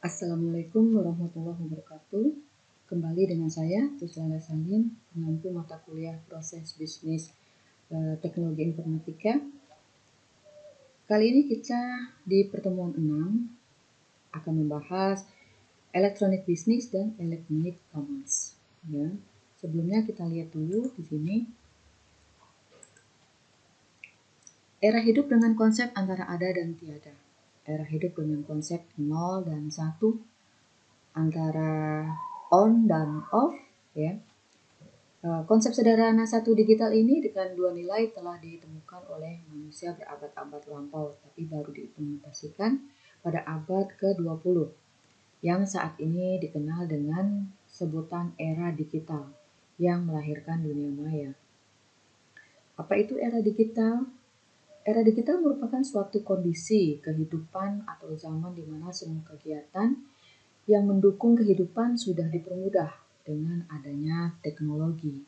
Assalamualaikum warahmatullahi wabarakatuh. Kembali dengan saya, Tusla Salim, pengampu mata kuliah Proses Bisnis Teknologi Informatika. Kali ini kita di pertemuan 6 akan membahas Electronic Business dan Electronic Commerce. Ya. Sebelumnya kita lihat dulu di sini. Era hidup dengan konsep antara ada dan tiada. Era hidup dengan konsep 0 dan 1, antara on dan off, ya. Konsep sederhana satu digital ini dengan dua nilai telah ditemukan oleh manusia berabad-abad lampau, tapi baru diimplementasikan pada abad ke-20, yang saat ini dikenal dengan sebutan era digital yang melahirkan dunia maya. Apa itu era digital? Era digital merupakan suatu kondisi kehidupan atau zaman di mana semua kegiatan yang mendukung kehidupan sudah dipermudah dengan adanya teknologi.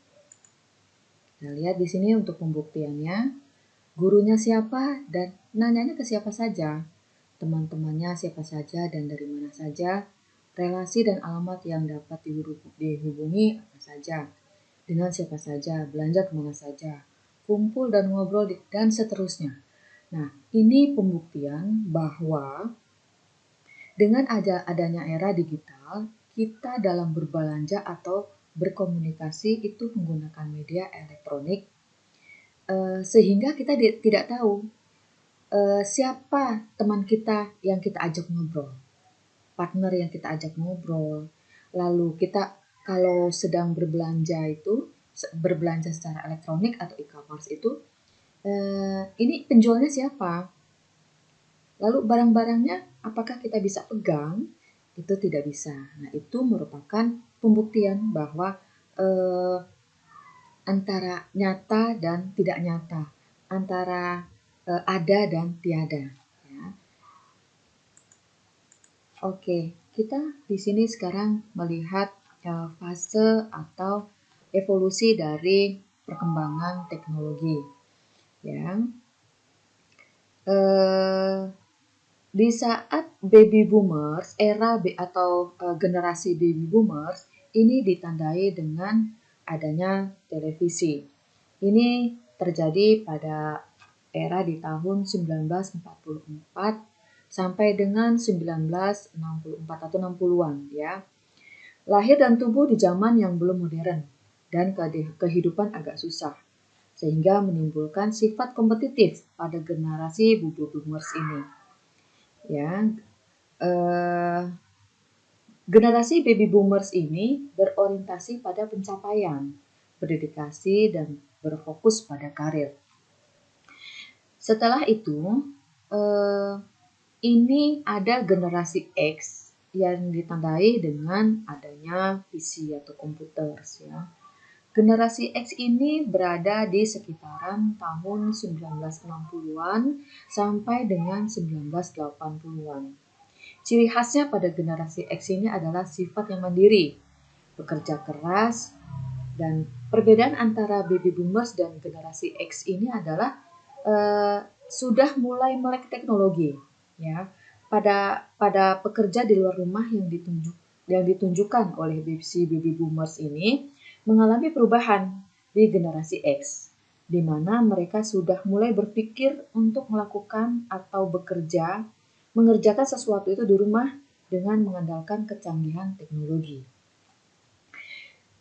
Kita lihat di sini untuk pembuktiannya, gurunya siapa dan nanyanya ke siapa saja, teman-temannya siapa saja dan dari mana saja, relasi dan alamat yang dapat dihubungi apa saja, dengan siapa saja, belanja kemana saja, kumpul dan ngobrol dan seterusnya. Nah, ini pembuktian bahwa dengan adanya era digital, kita dalam berbelanja atau berkomunikasi itu menggunakan media elektronik, sehingga kita tidak tahu siapa teman kita yang kita ajak ngobrol, partner yang kita ajak ngobrol. Lalu kita kalau sedang berbelanja secara elektronik atau e-commerce itu, ini penjualnya siapa? Lalu barang-barangnya apakah kita bisa pegang? Itu tidak bisa. Nah, itu merupakan pembuktian bahwa antara nyata dan tidak nyata, antara ada dan tiada. Ya. Oke, kita di sini sekarang melihat fase atau evolusi dari perkembangan teknologi. Ya. Di saat baby boomers, generasi baby boomers ini ditandai dengan adanya televisi. Ini terjadi pada era di tahun 1944 sampai dengan 1964 atau 60-an, ya. Lahir dan tumbuh di zaman yang belum modern dan kehidupan agak susah, sehingga menimbulkan sifat kompetitif pada generasi baby boomers ini. Ya, generasi baby boomers ini berorientasi pada pencapaian, berdedikasi dan berfokus pada karir. Setelah itu, ini ada generasi X yang ditandai dengan adanya PC atau komputer, ya. Generasi X ini berada di sekitaran tahun 1960-an sampai dengan 1980-an. Ciri khasnya pada generasi X ini adalah sifat yang mandiri, bekerja keras, dan perbedaan antara baby boomers dan generasi X ini adalah sudah mulai melek teknologi, ya. Pada pekerja di luar rumah yang ditunjukkan oleh baby boomers ini mengalami perubahan di generasi X, di mana mereka sudah mulai berpikir untuk melakukan atau mengerjakan sesuatu itu di rumah dengan mengandalkan kecanggihan teknologi.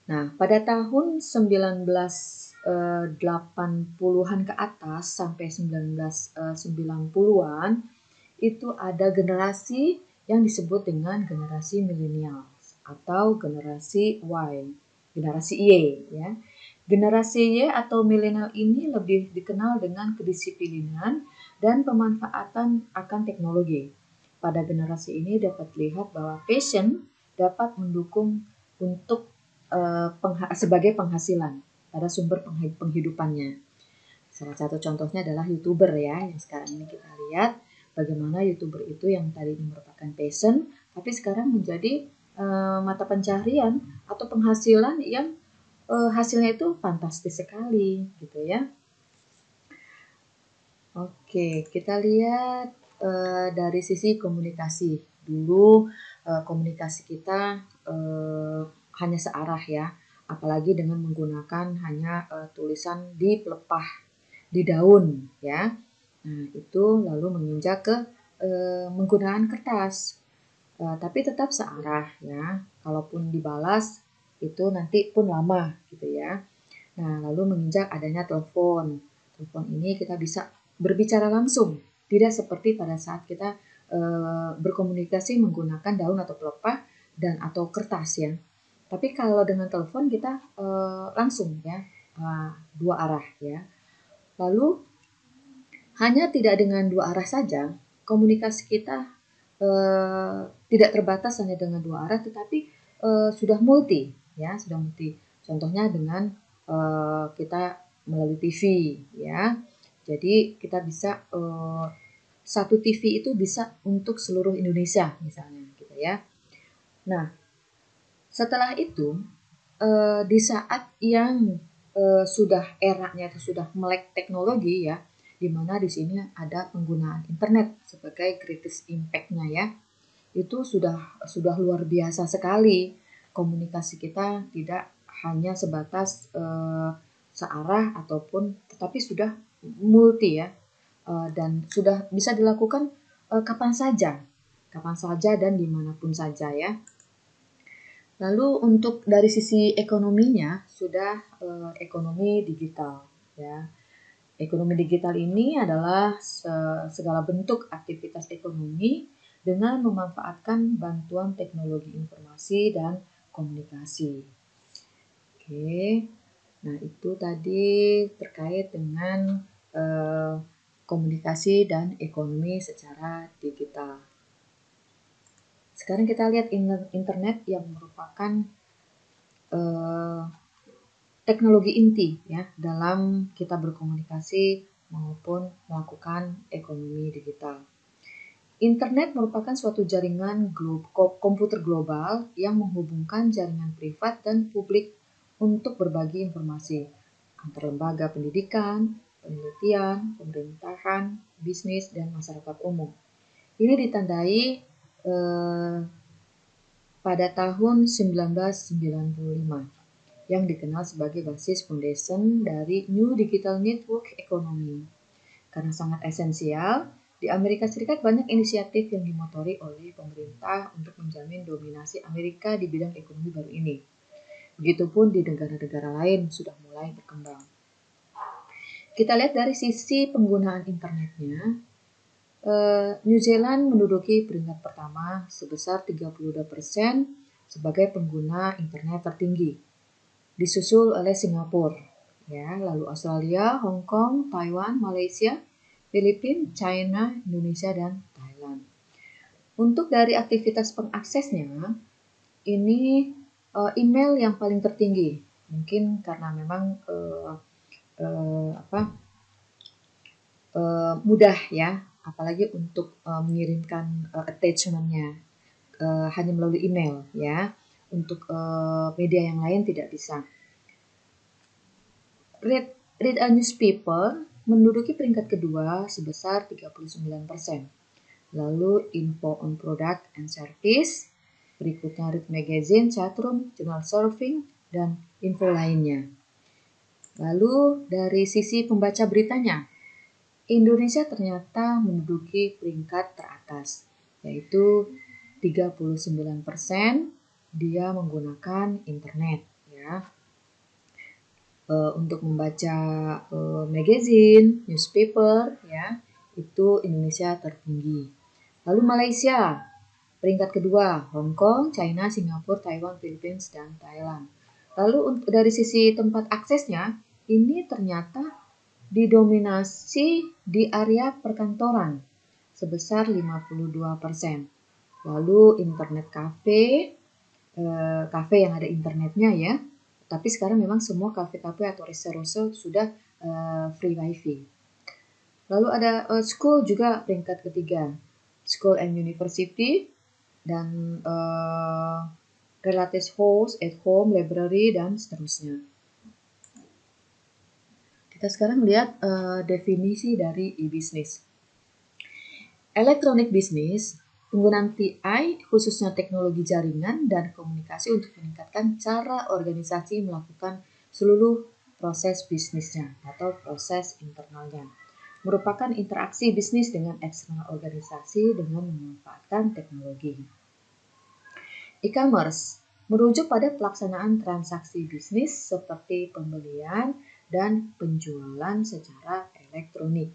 Nah, pada tahun 1980-an ke atas sampai 1990-an itu ada generasi yang disebut dengan generasi milenial atau generasi Y, generasi Y, ya. Generasi Y atau milenial ini lebih dikenal dengan kedisiplinan dan pemanfaatan akan teknologi. Pada generasi ini dapat dilihat bahwa passion dapat mendukung untuk sebagai penghasilan pada sumber penghidupannya. Salah satu contohnya adalah YouTuber, ya, yang sekarang ini kita lihat bagaimana YouTuber itu yang tadi merupakan passion, tapi sekarang menjadi mata pencaharian atau penghasilan yang hasilnya itu fantastis sekali, gitu ya. Oke, kita lihat dari sisi komunikasi. Dulu komunikasi kita hanya searah ya, apalagi dengan menggunakan hanya tulisan di pelepah di daun ya. Nah, itu lalu menginjak ke menggunakan kertas. Tapi tetap searah ya. Kalaupun dibalas itu nanti pun lama gitu ya. Nah, lalu menginjak adanya telepon. Telepon ini kita bisa berbicara langsung, tidak seperti pada saat kita berkomunikasi menggunakan daun atau pelepah dan atau kertas ya. Tapi kalau dengan telepon kita langsung ya, dua arah ya. Lalu hanya tidak dengan dua arah saja, komunikasi kita tidak terbatas hanya dengan dua arah, tetapi sudah multi ya, sudah multi. Contohnya dengan kita melalui TV ya. Jadi kita bisa satu TV itu bisa untuk seluruh Indonesia misalnya gitu ya. Nah, setelah itu di saat yang sudah eranya itu sudah melek teknologi ya, di mana di sini ada penggunaan internet sebagai greatest impact-nya ya. Itu sudah luar biasa sekali. Komunikasi kita tidak hanya sebatas searah ataupun tetapi sudah multi ya. Dan sudah bisa dilakukan kapan saja dan dimanapun saja ya. Lalu untuk dari sisi ekonominya sudah ekonomi digital ya. Ekonomi digital ini adalah segala bentuk aktivitas ekonomi dengan memanfaatkan bantuan teknologi informasi dan komunikasi. Oke, nah itu tadi terkait dengan komunikasi dan ekonomi secara digital. Sekarang kita lihat internet yang merupakan teknologi inti ya dalam kita berkomunikasi maupun melakukan ekonomi digital. Internet merupakan suatu jaringan komputer global yang menghubungkan jaringan privat dan publik untuk berbagi informasi antar lembaga pendidikan, penelitian, pemerintahan, bisnis, dan masyarakat umum. Ini ditandai pada tahun 1995 yang dikenal sebagai basis foundation dari New Digital Network Economy. Karena sangat esensial, di Amerika Serikat banyak inisiatif yang dimotori oleh pemerintah untuk menjamin dominasi Amerika di bidang ekonomi baru ini. Begitupun di negara-negara lain sudah mulai berkembang. Kita lihat dari sisi penggunaan internetnya, New Zealand menduduki peringkat pertama sebesar 32% sebagai pengguna internet tertinggi, disusul oleh Singapura, ya, lalu Australia, Hong Kong, Taiwan, Malaysia, Filipina, China, Indonesia, dan Thailand. Untuk dari aktivitas pengaksesnya, ini email yang paling tertinggi, mungkin karena memang mudah ya, apalagi untuk mengirimkan attachment-nya hanya melalui email ya. Untuk media yang lain tidak bisa. Read a newspaper menduduki peringkat kedua sebesar 39%. Lalu info on product and service, berikutnya read magazine, chatroom, journal surfing, dan info lainnya. Lalu dari sisi pembaca beritanya, Indonesia ternyata menduduki peringkat teratas, yaitu 39% dia menggunakan internet ya. Untuk membaca magazine, newspaper ya, itu Indonesia tertinggi. Lalu Malaysia peringkat kedua, Hong Kong, China, Singapura, Taiwan, Filipina, dan Thailand. Lalu dari sisi tempat aksesnya, ini ternyata didominasi di area perkantoran sebesar 52%. Lalu internet kafe yang ada internetnya ya. Tapi sekarang memang semua kafe-kafe atau resto-resto sudah free wifi. Lalu ada school juga peringkat ketiga, school and university, dan relative halls, at home, library, dan seterusnya. Kita sekarang lihat definisi dari e-business. Electronic business Penggunaan TI khususnya teknologi jaringan dan komunikasi untuk meningkatkan cara organisasi melakukan seluruh proses bisnisnya atau proses internalnya. Merupakan interaksi bisnis dengan eksternal organisasi dengan memanfaatkan teknologi. E-commerce merujuk pada pelaksanaan transaksi bisnis seperti pembelian dan penjualan secara elektronik.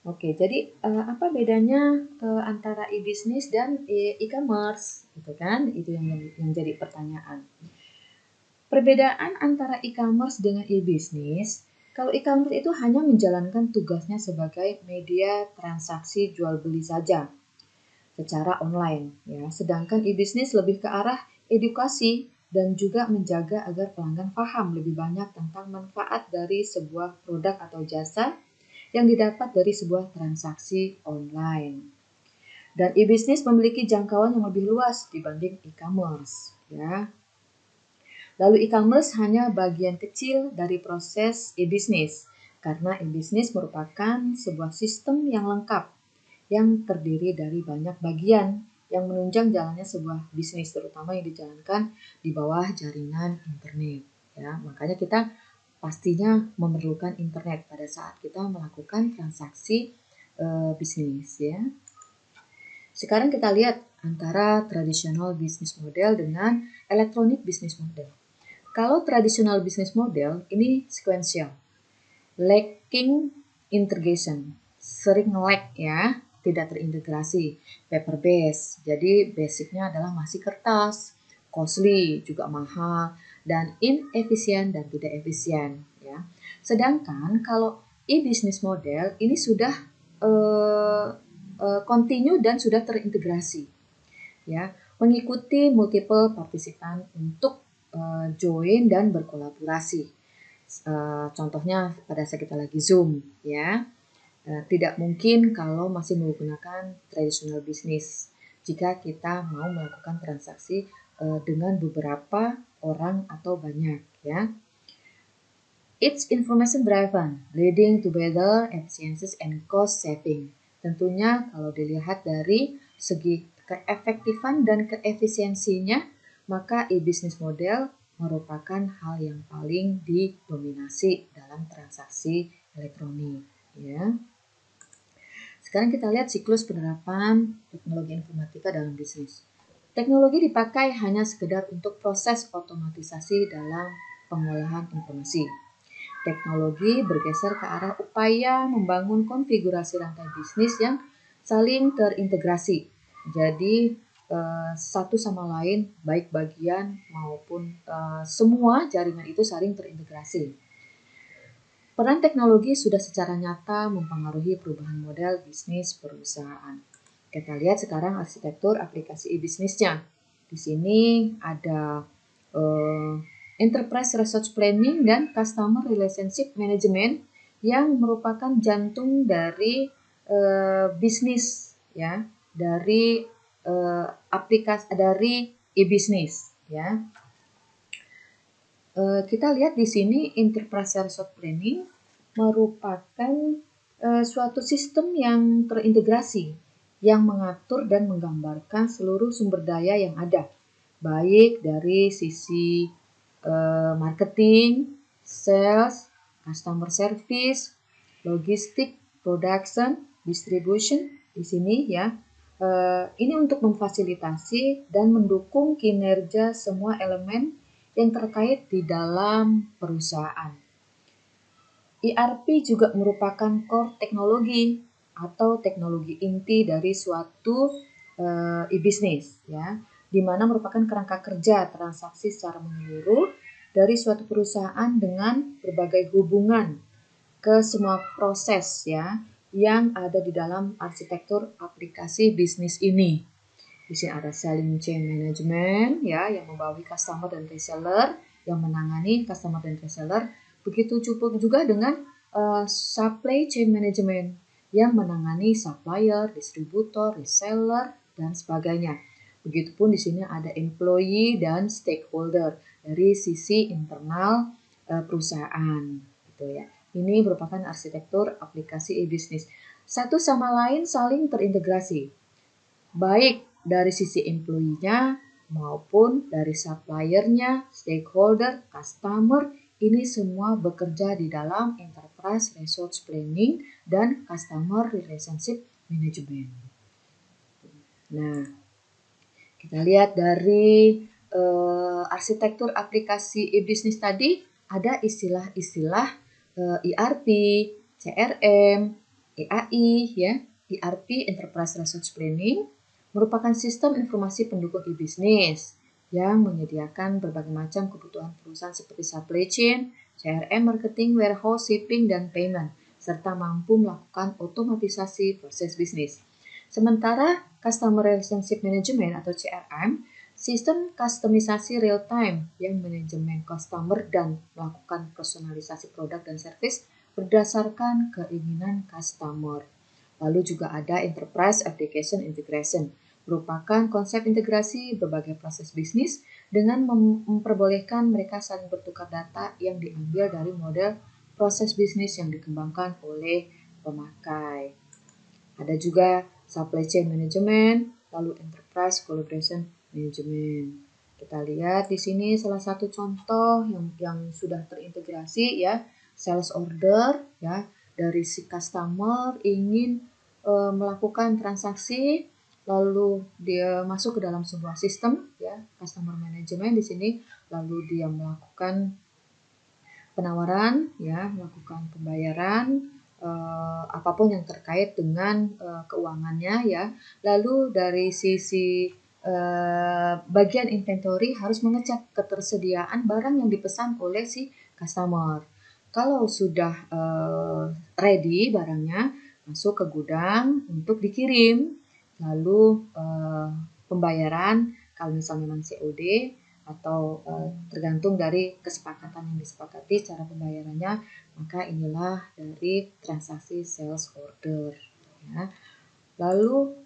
Oke, jadi apa bedanya antara e-bisnis dan e-commerce? Gitu kan? Itu yang jadi pertanyaan. Perbedaan antara e-commerce dengan e-bisnis, kalau e-commerce itu hanya menjalankan tugasnya sebagai media transaksi jual beli saja secara online, ya. Sedangkan e-bisnis lebih ke arah edukasi dan juga menjaga agar pelanggan paham lebih banyak tentang manfaat dari sebuah produk atau jasa yang didapat dari sebuah transaksi online. Dan e-bisnis memiliki jangkauan yang lebih luas dibanding e-commerce, ya. Lalu e-commerce hanya bagian kecil dari proses e-bisnis, karena e-bisnis merupakan sebuah sistem yang lengkap yang terdiri dari banyak bagian yang menunjang jalannya sebuah bisnis, terutama yang dijalankan di bawah jaringan internet. Ya, makanya kita pastinya memerlukan internet pada saat kita melakukan transaksi bisnis, ya. Sekarang kita lihat antara tradisional business model dengan electronic business model. Kalau tradisional business model ini sequential, lacking integration, sering lag ya, tidak terintegrasi, paper base. Jadi basicnya adalah masih kertas, costly juga mahal, dan inefisien dan tidak efisien ya. Sedangkan kalau e-business model ini sudah continue dan sudah terintegrasi ya, mengikuti multiple partisipan untuk join dan berkolaborasi. Contohnya pada saat kita lagi Zoom ya. Tidak mungkin kalau masih menggunakan traditional business jika kita mau melakukan transaksi dengan beberapa orang atau banyak ya. It's information driven, leading to better efficiencies and cost saving. Tentunya kalau dilihat dari segi keefektifan dan keefisiensinya, maka e-business model merupakan hal yang paling didominasi dalam transaksi elektronik ya. Sekarang kita lihat siklus penerapan teknologi informatika dalam bisnis. Teknologi dipakai hanya sekedar untuk proses otomatisasi dalam pengolahan informasi. Teknologi bergeser ke arah upaya membangun konfigurasi rantai bisnis yang saling terintegrasi. Jadi satu sama lain, baik bagian maupun semua jaringan itu saling terintegrasi. Peran teknologi sudah secara nyata mempengaruhi perubahan model bisnis perusahaan. Kita lihat sekarang arsitektur aplikasi e-bisnisnya. Di sini ada Enterprise Resource Planning dan Customer Relationship Management yang merupakan jantung dari bisnis ya, dari aplikasi dari e-bisnis ya. Kita lihat di sini Enterprise Resource Planning merupakan suatu sistem yang terintegrasi yang mengatur dan menggambarkan seluruh sumber daya yang ada, baik dari sisi marketing, sales, customer service, logistik, production, distribution di sini ya. Ini untuk memfasilitasi dan mendukung kinerja semua elemen yang terkait di dalam perusahaan. ERP juga merupakan core teknologi atau teknologi inti dari suatu e-bisnis ya, di mana merupakan kerangka kerja transaksi secara menyeluruh dari suatu perusahaan dengan berbagai hubungan ke semua proses ya yang ada di dalam arsitektur aplikasi bisnis ini. Di sini ada selling chain management ya yang membawahi customer dan reseller, yang menangani customer dan reseller. Begitu juga dengan supply chain management yang menangani supplier, distributor, reseller dan sebagainya. Begitupun di sini ada employee dan stakeholder dari sisi internal perusahaan gitu ya. Ini merupakan arsitektur aplikasi e-bisnis. Satu sama lain saling terintegrasi. baik dari sisi employee-nya maupun dari supplier-nya, stakeholder, customer, ini semua bekerja di dalam enterprise resource planning dan customer relationship management. Nah, kita lihat dari arsitektur aplikasi e-business tadi, ada istilah-istilah ERP, CRM, EAI, ya. ERP Enterprise Resource Planning merupakan sistem informasi pendukung e-business yang menyediakan berbagai macam kebutuhan perusahaan seperti supply chain, CRM, marketing, warehouse, shipping, dan payment, serta mampu melakukan otomatisasi proses bisnis. Sementara Customer Relationship Management atau CRM, sistem kustomisasi real time yang manajemen customer dan melakukan personalisasi produk dan service berdasarkan keinginan customer. Lalu juga ada Enterprise Application Integration, merupakan konsep integrasi berbagai proses bisnis dengan memperbolehkan mereka saling bertukar data yang diambil dari model proses bisnis yang dikembangkan oleh pemakai. Ada juga Supply Chain Management, lalu Enterprise Collaboration Management. Kita lihat di sini salah satu contoh yang sudah terintegrasi, ya, sales order, ya, dari si customer ingin melakukan transaksi, lalu dia masuk ke dalam sebuah sistem, ya, customer management di sini, lalu dia melakukan penawaran, ya, melakukan pembayaran, apapun yang terkait dengan keuangannya, ya. Lalu dari sisi bagian inventory harus mengecek ketersediaan barang yang dipesan oleh si customer. Kalau sudah ready barangnya, masuk ke gudang untuk dikirim. Lalu pembayaran kalau misalnya memang COD atau tergantung dari kesepakatan yang disepakati cara pembayarannya, maka inilah dari transaksi sales order, ya. Lalu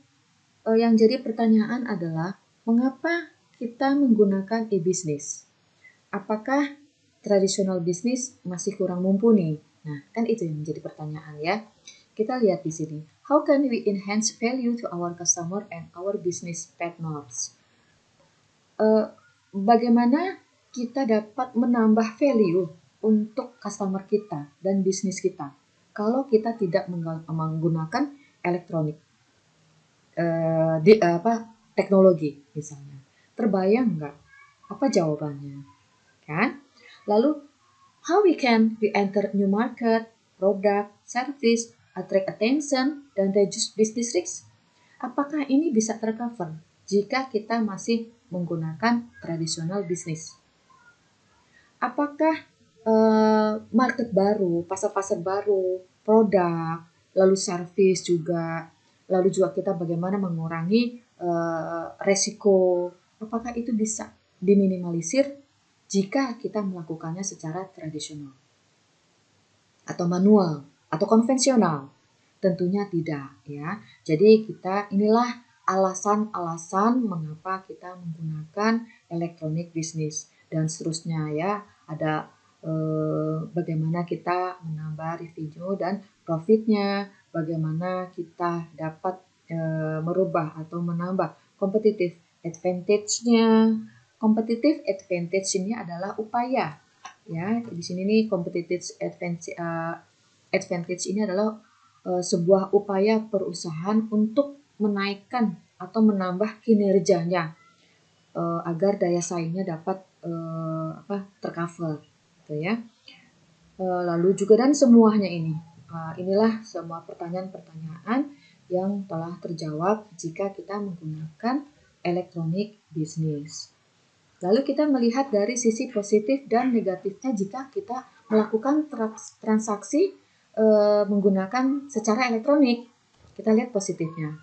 yang jadi pertanyaan adalah mengapa kita menggunakan e-business? Apakah tradisional bisnis masih kurang mumpuni? Nah, kan itu yang menjadi pertanyaan, ya. Kita lihat di sini. How can we enhance value to our customer and our business partners? Bagaimana kita dapat menambah value untuk customer kita dan bisnis kita kalau kita tidak menggunakan elektronik, teknologi misalnya. Terbayang nggak? Apa jawabannya? Kan? Lalu, how we enter new market, product, service, attract attention, dan reduce business risk? Apakah ini bisa tercover jika kita masih menggunakan tradisional bisnis? Apakah market baru, pasar-pasar baru, produk, lalu service juga, lalu juga kita bagaimana mengurangi resiko, apakah itu bisa diminimalisir jika kita melakukannya secara tradisional atau manual atau konvensional? Tentunya tidak, ya. Jadi inilah alasan-alasan mengapa kita menggunakan electronic business dan seterusnya, ya. Ada bagaimana kita menambah revenue dan profitnya, bagaimana kita dapat merubah atau menambah competitive advantage-nya. Competitive advantage ini adalah upaya, ya. Di sini nih competitive advantage ini adalah sebuah upaya perusahaan untuk menaikkan atau menambah kinerjanya agar daya saingnya dapat tercover, gitu, ya. Lalu juga dan semuanya ini, inilah semua pertanyaan-pertanyaan yang telah terjawab jika kita menggunakan electronic business. Lalu kita melihat dari sisi positif dan negatifnya jika kita melakukan transaksi menggunakan secara elektronik. Kita lihat positifnya.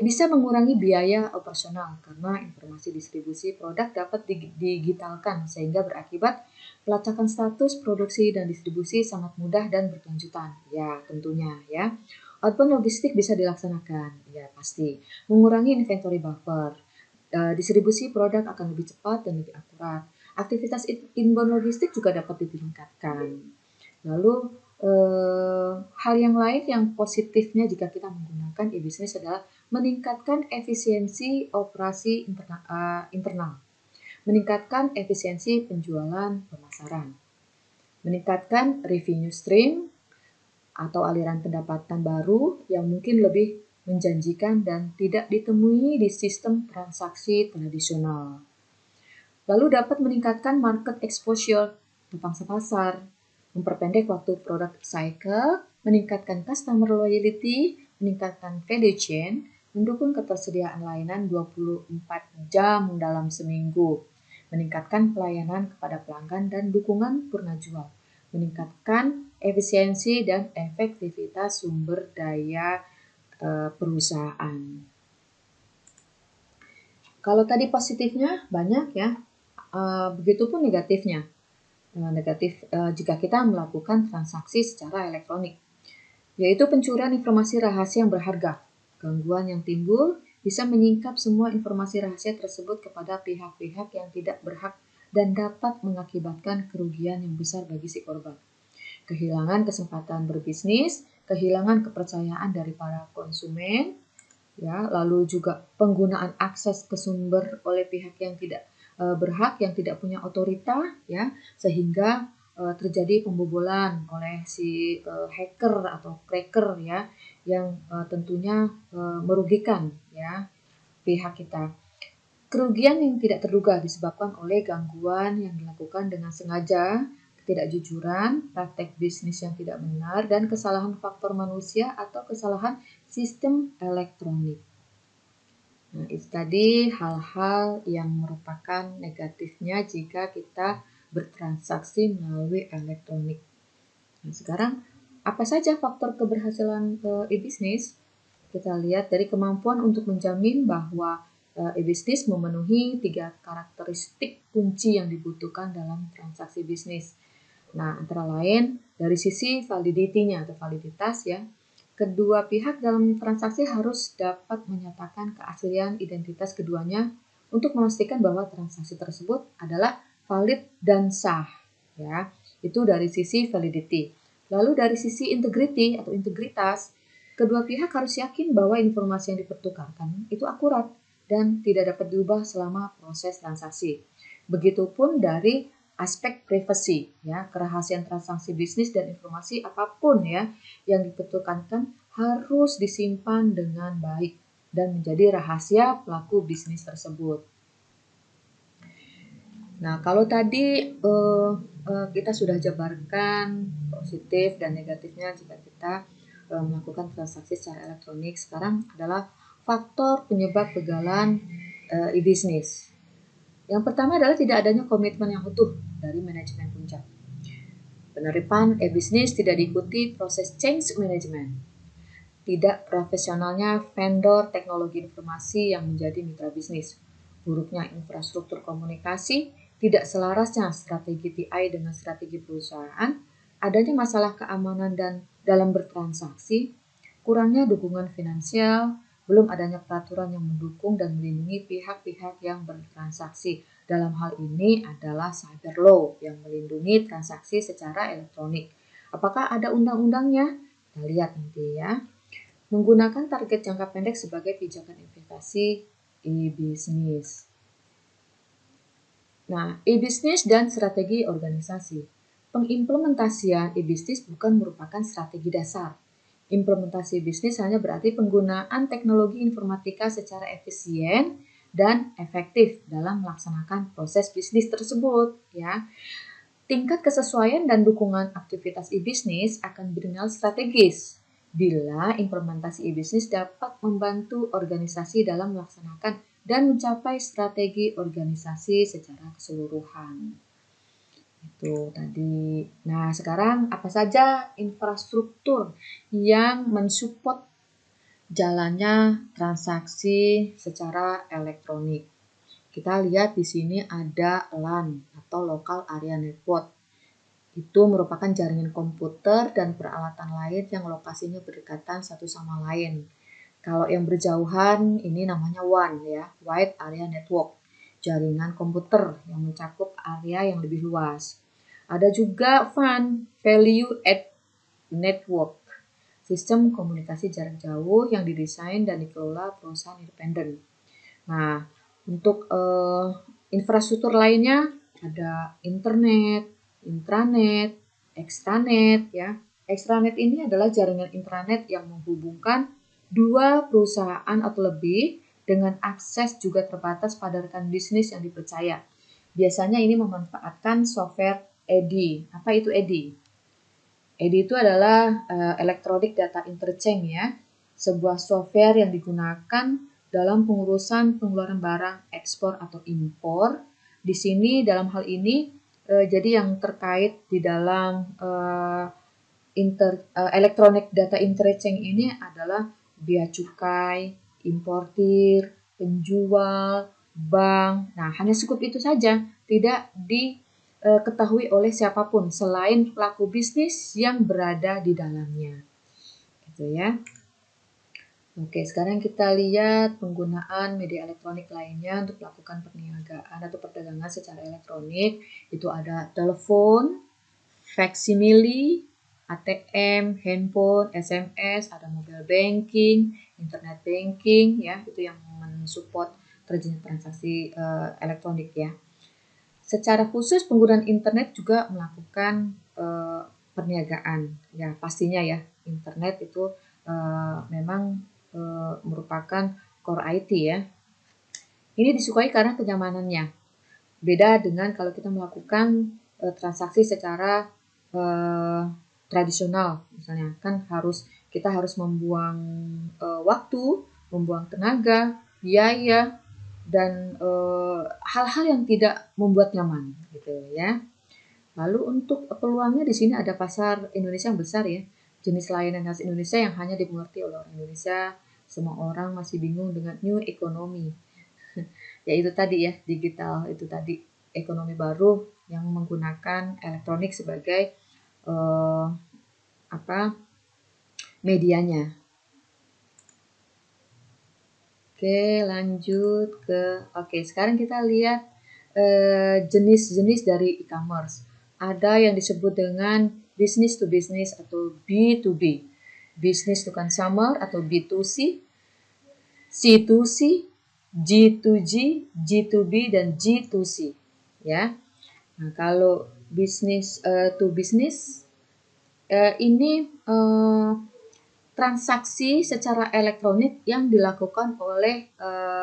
Bisa mengurangi biaya operasional karena informasi distribusi produk dapat digitalkan sehingga berakibat pelacakan status produksi dan distribusi sangat mudah dan berkelanjutan. Ya, tentunya, ya. Outbound logistik bisa dilaksanakan, ya pasti. Mengurangi inventory buffer. Distribusi produk akan lebih cepat dan lebih akurat. Aktivitas inbound logistik juga dapat ditingkatkan. Lalu hal yang lain yang positifnya jika kita menggunakan e-business adalah meningkatkan efisiensi operasi internal, meningkatkan efisiensi penjualan pemasaran, meningkatkan revenue stream atau aliran pendapatan baru yang mungkin lebih menjanjikan dan tidak ditemui di sistem transaksi tradisional. Lalu dapat meningkatkan market exposure, pangsa pasar, memperpendek waktu product cycle, meningkatkan customer loyalty, meningkatkan value chain, mendukung ketersediaan layanan 24 jam dalam seminggu, meningkatkan pelayanan kepada pelanggan dan dukungan purna jual, meningkatkan efisiensi dan efektivitas sumber daya perusahaan. Kalau tadi positifnya banyak ya, begitupun negatifnya. Jika kita melakukan transaksi secara elektronik, yaitu pencurian informasi rahasia yang berharga. Gangguan yang timbul bisa menyingkap semua informasi rahasia tersebut kepada pihak-pihak yang tidak berhak dan dapat mengakibatkan kerugian yang besar bagi si korban. Kehilangan kesempatan berbisnis, kehilangan kepercayaan dari para konsumen, ya, lalu juga penggunaan akses ke sumber oleh pihak yang tidak berhak, yang tidak punya otorita, ya, sehingga terjadi pembobolan oleh si hacker atau cracker, ya, yang tentunya merugikan, ya, pihak kita. Kerugian yang tidak terduga disebabkan oleh gangguan yang dilakukan dengan sengaja, ketidakjujuran, praktek bisnis yang tidak benar, dan kesalahan faktor manusia atau kesalahan sistem elektronik. Nah, itu tadi hal-hal yang merupakan negatifnya jika kita bertransaksi melalui elektronik. Nah, sekarang apa saja faktor keberhasilan e-bisnis? Kita lihat dari kemampuan untuk menjamin bahwa e-bisnis memenuhi 3 karakteristik kunci yang dibutuhkan dalam transaksi bisnis. Nah, antara lain dari sisi validity-nya atau validitas, ya. Kedua pihak dalam transaksi harus dapat menyatakan keaslian identitas keduanya untuk memastikan bahwa transaksi tersebut adalah valid dan sah, ya. Itu dari sisi validity. Lalu dari sisi integrity atau integritas, kedua pihak harus yakin bahwa informasi yang dipertukarkan itu akurat dan tidak dapat diubah selama proses transaksi. Begitupun dari aspek privasi, ya, kerahasiaan transaksi bisnis dan informasi apapun, ya, yang dipertukarkan harus disimpan dengan baik dan menjadi rahasia pelaku bisnis tersebut. Nah, kalau tadi kita sudah jabarkan positif dan negatifnya jika kita melakukan transaksi secara elektronik, sekarang adalah faktor penyebab kegagalan e-bisnis. Yang pertama adalah tidak adanya komitmen yang utuh dari manajemen puncak. Penerapan e-bisnis tidak diikuti proses change management. Tidak profesionalnya vendor teknologi informasi yang menjadi mitra bisnis. Buruknya infrastruktur komunikasi, tidak selarasnya strategi TI dengan strategi perusahaan, adanya masalah keamanan dan dalam bertransaksi, kurangnya dukungan finansial, belum adanya peraturan yang mendukung dan melindungi pihak-pihak yang bertransaksi. Dalam hal ini adalah cyber law yang melindungi transaksi secara elektronik. Apakah ada undang-undangnya? Kita lihat nanti, ya. Menggunakan target jangka pendek sebagai pijakan investasi e-bisnis. Nah, e-bisnis dan strategi organisasi. Pengimplementasian e-bisnis bukan merupakan strategi dasar. Implementasi bisnis hanya berarti penggunaan teknologi informatika secara efisien dan efektif dalam melaksanakan proses bisnis tersebut, ya. Tingkat kesesuaian dan dukungan aktivitas e-bisnis akan bernilai strategis bila implementasi e-bisnis dapat membantu organisasi dalam melaksanakan dan mencapai strategi organisasi secara keseluruhan. Itu tadi. Nah, sekarang apa saja infrastruktur yang mensupport jalannya transaksi secara elektronik? Kita lihat di sini ada LAN atau Local Area Network. Itu merupakan jaringan komputer dan peralatan lain yang lokasinya berdekatan satu sama lain. Kalau yang berjauhan ini namanya WAN, ya, Wide Area Network, jaringan komputer yang mencakup area yang lebih luas. Ada juga VAN, Value Add Network, sistem komunikasi jarak jauh yang didesain dan dikelola perusahaan independen. Nah, untuk infrastruktur lainnya ada internet, intranet, extranet ya. Extranet ini adalah jaringan intranet yang menghubungkan dua perusahaan atau lebih dengan akses juga terbatas pada rekan bisnis yang dipercaya. Biasanya ini memanfaatkan software EDI. Apa itu EDI? EDI itu adalah Electronic Data Interchange ya, sebuah software yang digunakan dalam pengurusan pengeluaran barang ekspor atau impor. Di sini dalam hal ini jadi yang terkait di dalam Electronic Data Interchange ini adalah bea cukai, importir, penjual, bank. Nah, hanya cukup itu saja, tidak diketahui oleh siapapun selain pelaku bisnis yang berada di dalamnya. Gitu ya. Oke, sekarang kita lihat penggunaan media elektronik lainnya untuk melakukan perniagaan atau perdagangan secara elektronik. Itu ada telepon, faksimili, ATM, handphone, SMS, ada mobile banking, internet banking, ya itu yang mensupport terjadinya transaksi elektronik ya. Secara khusus penggunaan internet juga melakukan perniagaan, ya pastinya ya internet itu memang merupakan core IT ya. Ini disukai karena kenyamanannya. Beda dengan kalau kita melakukan transaksi secara tradisional, misalnya kan kita harus membuang waktu, membuang tenaga, biaya, dan hal-hal yang tidak membuat nyaman, gitu ya. Lalu untuk peluangnya di sini ada pasar Indonesia yang besar ya, jenis layanan khas Indonesia yang hanya dimengerti oleh orang Indonesia. Semua orang masih bingung dengan new economy. Ya itu tadi ya, digital itu tadi, ekonomi baru yang menggunakan elektronik sebagai medianya. Oke, sekarang kita lihat jenis-jenis dari e-commerce. Ada yang disebut dengan business to business atau B2B, business to consumer atau B2C, C2C, G2G, G2B dan G2C ya. Nah, kalau business to business ini transaksi secara elektronik yang dilakukan oleh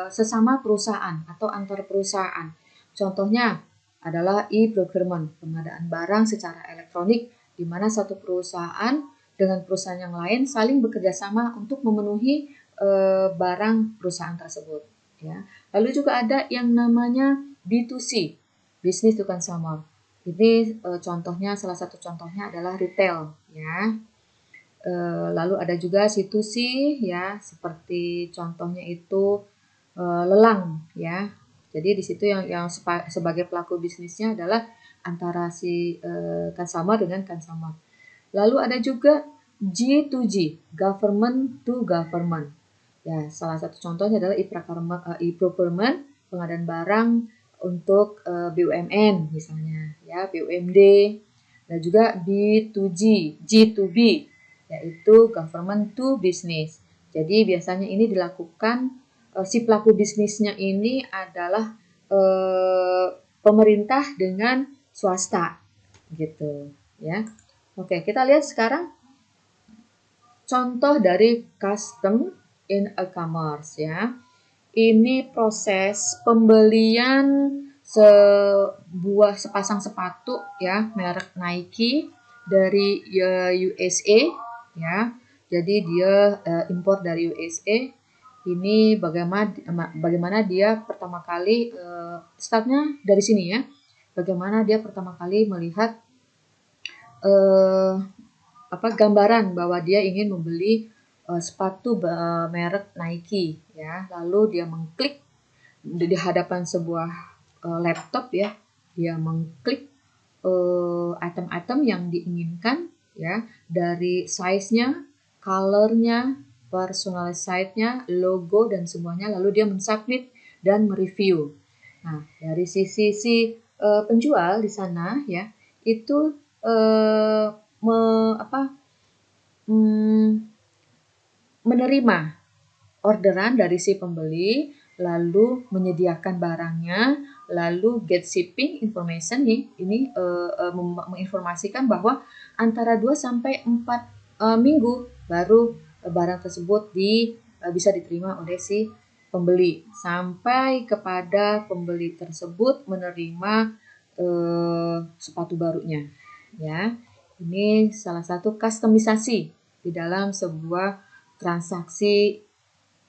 sesama perusahaan atau antar perusahaan. Contohnya adalah e-procurement, pengadaan barang secara elektronik di mana satu perusahaan dengan perusahaan yang lain saling bekerja sama untuk memenuhi barang perusahaan tersebut. Ya. Lalu juga ada yang namanya B2C, business to consumer. Ini contohnya, salah satu contohnya adalah retail, ya. Lalu ada juga C2C ya, seperti contohnya itu lelang ya. Jadi di situ yang sebagai pelaku bisnisnya adalah antara si consumer dengan consumer. Lalu ada juga G2G, government to government. Ya, salah satu contohnya adalah e-procurement, pengadaan barang untuk BUMN misalnya, ya BUMD, dan juga B2G, G2B, yaitu government to business. Jadi biasanya ini dilakukan si pelaku bisnisnya ini adalah pemerintah dengan swasta, gitu ya. Oke, kita lihat sekarang contoh dari custom in e-commerce ya. Ini proses pembelian sepasang sepatu ya merek Nike dari USA ya. Jadi dia impor dari USA. Ini bagaimana dia pertama kali startnya dari sini ya. Bagaimana dia pertama kali melihat gambaran bahwa dia ingin membeli sepatu merek Nike ya. Lalu dia mengklik di hadapan sebuah laptop ya. Dia mengklik item-item yang diinginkan ya, dari size-nya, color-nya, personalized-nya, logo dan semuanya, lalu dia mensubmit dan mereview. Nah, dari sisi penjual di sana ya, itu menerima orderan dari si pembeli, lalu menyediakan barangnya, lalu get shipping information nih, ini menginformasikan bahwa antara 2 sampai 4 minggu baru barang tersebut bisa diterima oleh si pembeli, sampai kepada pembeli tersebut menerima sepatu barunya. Ya, ini salah satu kustomisasi di dalam sebuah transaksi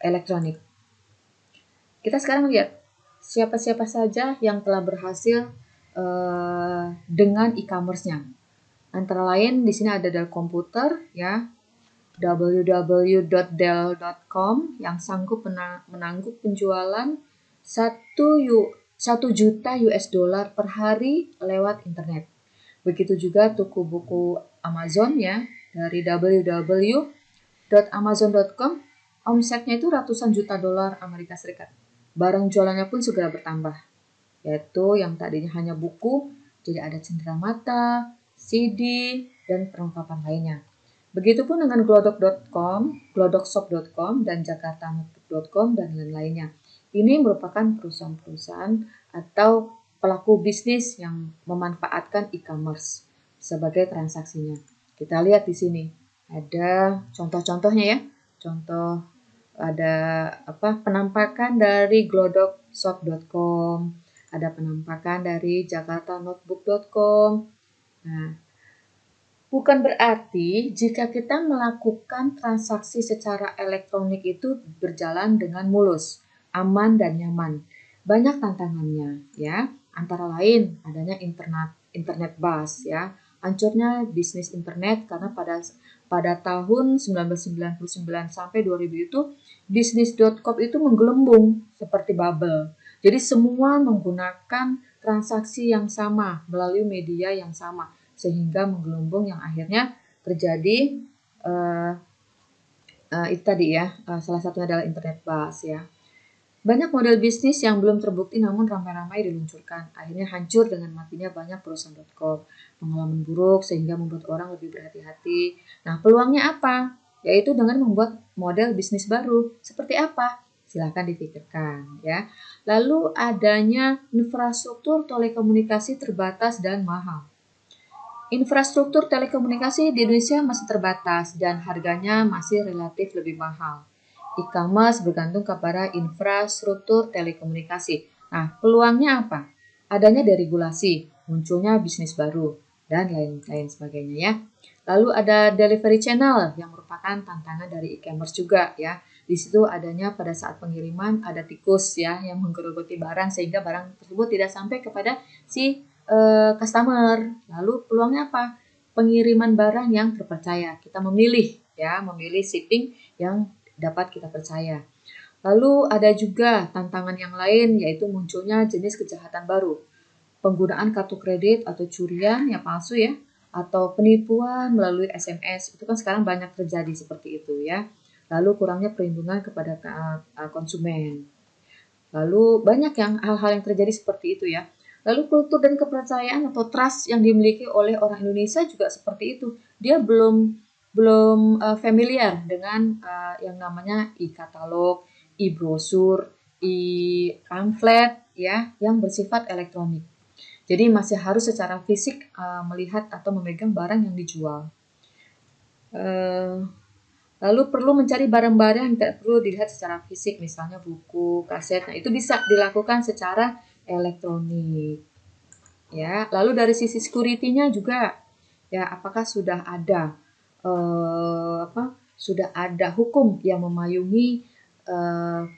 elektronik. Kita sekarang lihat siapa-siapa saja yang telah berhasil dengan e-commerce-nya. Antara lain di sini ada Dell Computer, ya, www.dell.com yang sanggup menangguh penjualan 1 juta US dollar per hari lewat internet. Begitu juga toko buku Amazon, ya, dari www.amazon.com, omsetnya itu ratusan juta dolar Amerika Serikat. Barang jualannya pun segera bertambah, yaitu yang tadinya hanya buku, jadi ada cenderamata, CD, dan perlengkapan lainnya. Begitupun dengan glodok.com, glodokshop.com, dan jakartanotebook.com, dan lain-lainnya. Ini merupakan perusahaan-perusahaan atau pelaku bisnis yang memanfaatkan e-commerce sebagai transaksinya. Kita lihat di sini ada contoh-contohnya, ya. Contoh ada penampakan dari glodokshop.com, ada penampakan dari jakartanotebook.com. Nah, bukan berarti jika kita melakukan transaksi secara elektronik itu berjalan dengan mulus, aman dan nyaman. Banyak tantangannya, ya. Antara lain adanya internet bust, ya. Hancurnya bisnis internet karena pada tahun 1999 sampai 2000 itu bisnis.com itu menggelembung seperti bubble. Jadi semua menggunakan transaksi yang sama melalui media yang sama, sehingga menggelembung yang akhirnya terjadi itu tadi, ya, salah satunya adalah internet bust, ya. Banyak model bisnis yang belum terbukti namun ramai-ramai diluncurkan. Akhirnya hancur dengan matinya banyak perusahaan.com. Pengalaman buruk sehingga membuat orang lebih berhati-hati. Nah, peluangnya apa? Yaitu dengan membuat model bisnis baru. Seperti apa? Silahkan dipikirkan, ya. Lalu adanya infrastruktur telekomunikasi terbatas dan mahal. Infrastruktur telekomunikasi di Indonesia masih terbatas dan harganya masih relatif lebih mahal. E-commerce bergantung kepada infrastruktur telekomunikasi. Nah, peluangnya apa? Adanya deregulasi, munculnya bisnis baru, dan lain-lain sebagainya, ya. Lalu ada delivery channel yang merupakan tantangan dari e-commerce juga, ya. Di situ adanya pada saat pengiriman ada tikus, ya, yang menggerogoti barang sehingga barang tersebut tidak sampai kepada si customer. Lalu peluangnya apa? Pengiriman barang yang terpercaya. Kita memilih shipping yang dapat kita percaya. Lalu ada juga tantangan yang lain, yaitu munculnya jenis kejahatan baru. Penggunaan kartu kredit atau curian yang palsu, ya, atau penipuan melalui SMS. Itu kan sekarang banyak terjadi seperti itu, ya. Lalu kurangnya perlindungan kepada konsumen. Lalu banyak hal-hal yang terjadi seperti itu, ya. Lalu kultur dan kepercayaan atau trust yang dimiliki oleh orang Indonesia juga seperti itu. Dia belum familiar dengan yang namanya e-katalog, e-brosur, e-pamflet, ya, yang bersifat elektronik. Jadi masih harus secara fisik melihat atau memegang barang yang dijual. Lalu perlu mencari barang-barang yang tidak perlu dilihat secara fisik, misalnya buku, kaset. Nah, itu bisa dilakukan secara elektronik. Ya, lalu dari sisi security-nya juga, ya, apakah sudah ada hukum yang memayungi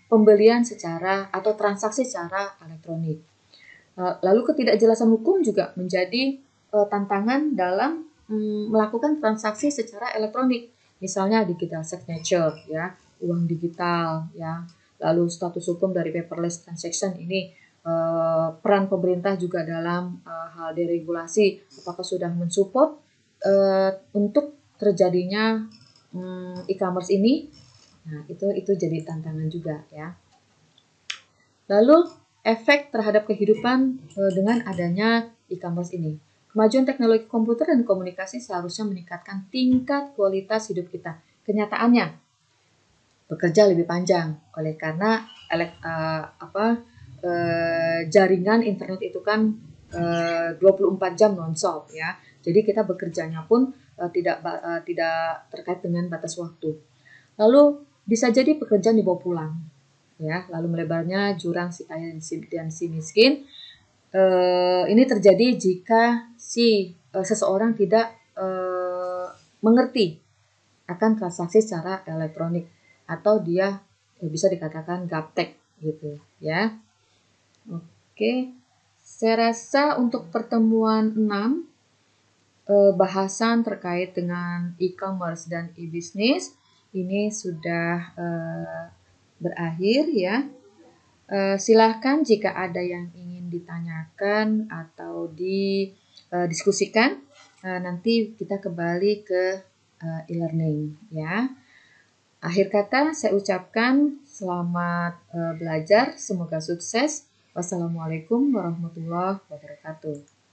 pembelian secara atau transaksi secara elektronik. Lalu ketidakjelasan hukum juga menjadi tantangan dalam melakukan transaksi secara elektronik. Misalnya digital signature, ya, uang digital, ya. Lalu status hukum dari paperless transaction ini, peran pemerintah juga dalam hal deregulasi, apakah sudah mensupport untuk terjadinya e-commerce ini. Nah, itu jadi tantangan juga, ya. Lalu efek terhadap kehidupan dengan adanya e-commerce ini. Kemajuan teknologi komputer dan komunikasi seharusnya meningkatkan tingkat kualitas hidup kita. Kenyataannya, bekerja lebih panjang oleh karena jaringan internet itu kan 24 jam nonstop ya. Jadi kita bekerjanya pun tidak terkait dengan batas waktu. Lalu bisa jadi pekerjaan dibawa pulang ya. Lalu melebarnya jurang si kaya dan si miskin. Ini terjadi jika seseorang tidak mengerti akan transaksi secara elektronik atau dia bisa dikatakan gaptek gitu ya. Oke, saya rasa untuk pertemuan 6 bahasan terkait dengan e-commerce dan e-business ini sudah berakhir ya. Silahkan jika ada yang ingin ditanyakan atau didiskusikan, nanti kita kembali ke e-learning ya. Akhir kata saya ucapkan selamat belajar, semoga sukses. Wassalamualaikum warahmatullahi wabarakatuh.